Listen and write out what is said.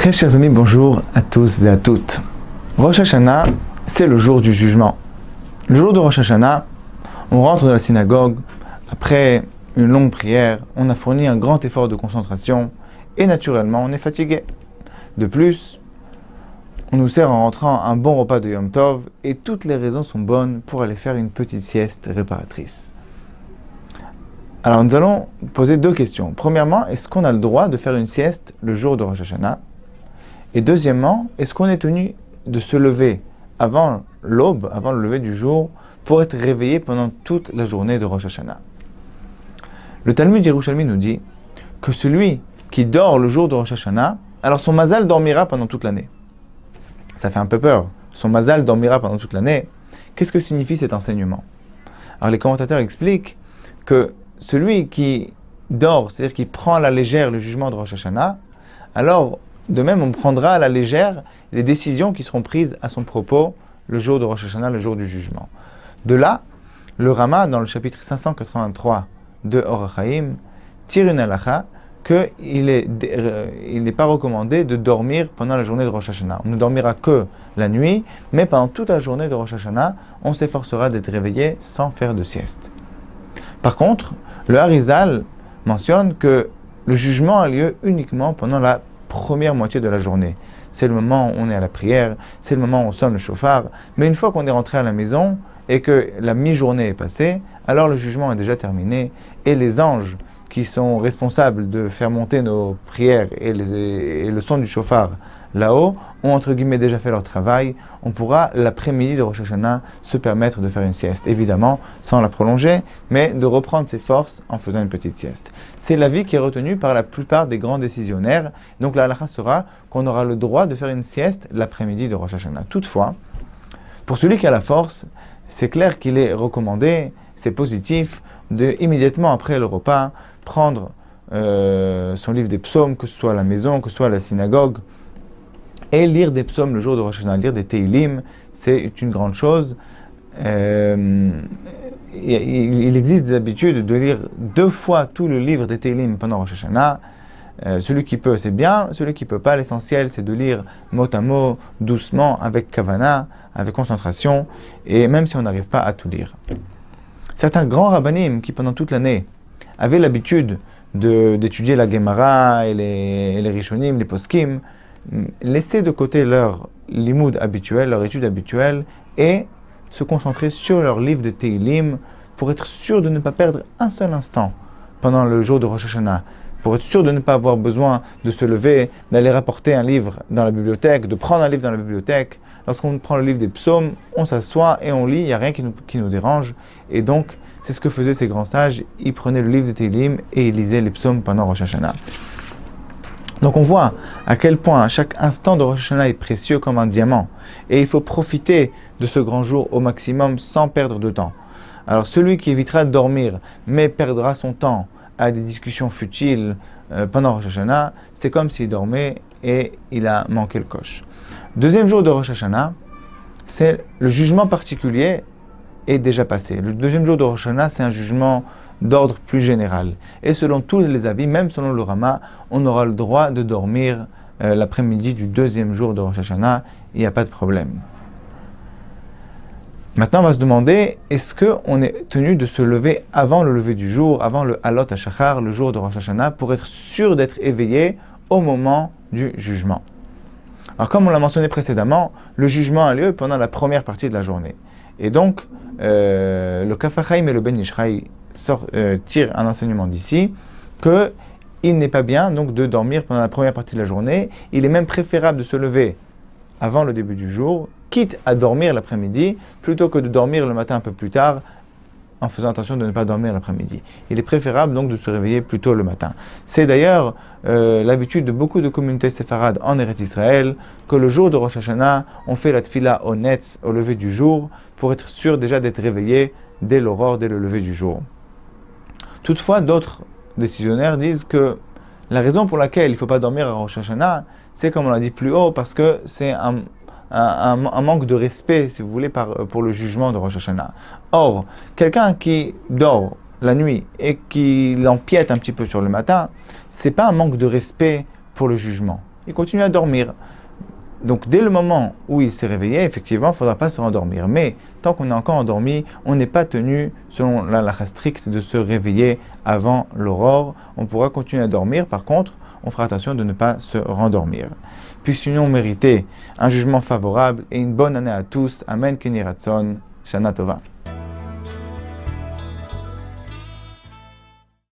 Très chers amis, bonjour à tous et à toutes. Rosh Hashanah, c'est le jour du jugement. Le jour de Rosh Hashanah, on rentre dans la synagogue, après une longue prière, on a fourni un grand effort de concentration et naturellement on est fatigué. De plus, on nous sert en rentrant un bon repas de Yom Tov et toutes les raisons sont bonnes pour aller faire une petite sieste réparatrice. Alors nous allons poser deux questions. Premièrement, est-ce qu'on a le droit de faire une sieste le jour de Rosh Hashanah? Et deuxièmement, est-ce qu'on est tenu de se lever avant l'aube, avant le lever du jour, pour être réveillé pendant toute la journée de Rosh Hashanah? Le Talmud Yerushalmi nous dit que celui qui dort le jour de Rosh Hashanah, alors son mazal dormira pendant toute l'année. Ça fait un peu peur. Son mazal dormira pendant toute l'année. Qu'est-ce que signifie cet enseignement? Alors les commentateurs expliquent que celui qui dort, c'est-à-dire qui prend à la légère le jugement de Rosh Hashanah, alors de même on prendra à la légère les décisions qui seront prises à son propos le jour de Rosh Hashanah, le jour du jugement. De là, le Rama, dans le chapitre 583 de Or HaChaim, tire une halakha qu'il n'est pas recommandé de dormir pendant la journée de Rosh Hashanah. On ne dormira que la nuit, mais pendant toute la journée de Rosh Hashanah, on s'efforcera d'être réveillé sans faire de sieste. Par contre, le Harizal mentionne que le jugement a lieu uniquement pendant la première moitié de la journée. C'est le moment où on est à la prière, c'est le moment où on sonne le chauffard, mais une fois qu'on est rentré à la maison et que la mi-journée est passée, alors le jugement est déjà terminé et les anges qui sont responsables de faire monter nos prières et le son du chauffard là-haut ont entre guillemets déjà fait leur travail. On pourra l'après-midi de Rosh Hashanah se permettre de faire une sieste, évidemment sans la prolonger, mais de reprendre ses forces en faisant une petite sieste. C'est l'avis qui est retenu par la plupart des grands décisionnaires. Donc la halakha sera qu'on aura le droit de faire une sieste l'après-midi de Rosh Hashanah. Toutefois, pour celui qui a la force, c'est clair qu'il est recommandé, c'est positif, de immédiatement après le repas prendre son livre des psaumes, que ce soit à la maison, que ce soit à la synagogue, et lire des psaumes le jour de Rosh Hashanah, lire des Teilim, c'est une grande chose. Il existe des habitudes de lire 2 fois tout le livre des Teilim pendant Rosh Hashanah. Celui qui peut, c'est bien. Celui qui ne peut pas, l'essentiel, c'est de lire mot à mot, doucement, avec kavana, avec concentration, et même si on n'arrive pas à tout lire. Certains grands rabbanim qui, pendant toute l'année, avaient l'habitude d'étudier la Gemara et les Rishonim, les Poskim, laisser de côté leur limoud habituel, leur étude habituelle, et se concentrer sur leur livre de Teilim pour être sûr de ne pas perdre un seul instant pendant le jour de Rosh Hashanah, pour être sûr de ne pas avoir besoin de se lever, d'aller rapporter un livre dans la bibliothèque, de prendre un livre dans la bibliothèque. Lorsqu'on prend le livre des psaumes, on s'assoit et on lit, il n'y a rien qui nous dérange, et donc c'est ce que faisaient ces grands sages. Ils prenaient le livre de Teilim et ils lisaient les psaumes pendant Rosh Hashanah. Donc on voit à quel point chaque instant de Rosh Hashanah est précieux comme un diamant. Et il faut profiter de ce grand jour au maximum sans perdre de temps. Alors celui qui évitera de dormir mais perdra son temps à des discussions futiles pendant Rosh Hashanah, c'est comme s'il dormait et il a manqué le coche. Deuxième jour de Rosh Hashanah, c'est le jugement particulier est déjà passé. Le deuxième jour de Rosh Hashanah, c'est un jugement d'ordre plus général. Et selon tous les avis, même selon le Rama, on aura le droit de dormir l'après-midi du deuxième jour de Rosh Hashanah, il n'y a pas de problème. Maintenant, on va se demander, est-ce qu'on est tenu de se lever avant le lever du jour, avant le Halot HaShachar, le jour de Rosh Hashanah, pour être sûr d'être éveillé au moment du jugement? Alors, comme on l'a mentionné précédemment, le jugement a lieu pendant la première partie de la journée. Et donc, le Kaf HaChaim et le Ben Ishraï tirent un enseignement d'ici, qu'il n'est pas bien donc de dormir pendant la première partie de la journée. Il est même préférable de se lever avant le début du jour, quitte à dormir l'après-midi, plutôt que de dormir le matin un peu plus tard, en faisant attention de ne pas dormir l'après-midi. Il est préférable donc de se réveiller plus tôt le matin. C'est d'ailleurs l'habitude de beaucoup de communautés séfarades en Eretz Israël, que le jour de Rosh Hashanah, on fait la tfila au netz, au lever du jour, pour être sûr déjà d'être réveillé dès l'aurore, dès le lever du jour. Toutefois, d'autres décisionnaires disent que la raison pour laquelle il ne faut pas dormir à Rosh Hashanah, c'est comme on l'a dit plus haut, parce que c'est un manque de respect, si vous voulez, pour le jugement de Rosh Hashanah. Or, quelqu'un qui dort la nuit et qui l'empiète un petit peu sur le matin, c'est pas un manque de respect pour le jugement. il continue à dormir. Donc dès le moment où il s'est réveillé, effectivement, il ne faudra pas se rendormir. Mais tant qu'on est encore endormi, on n'est pas tenu, selon la halakha stricte, de se réveiller avant l'aurore. On pourra continuer à dormir. Par contre, on fera attention de ne pas se rendormir. Puissions-nous mériter un jugement favorable et une bonne année à tous. Amen, Kenny Ratson, Shana Tova.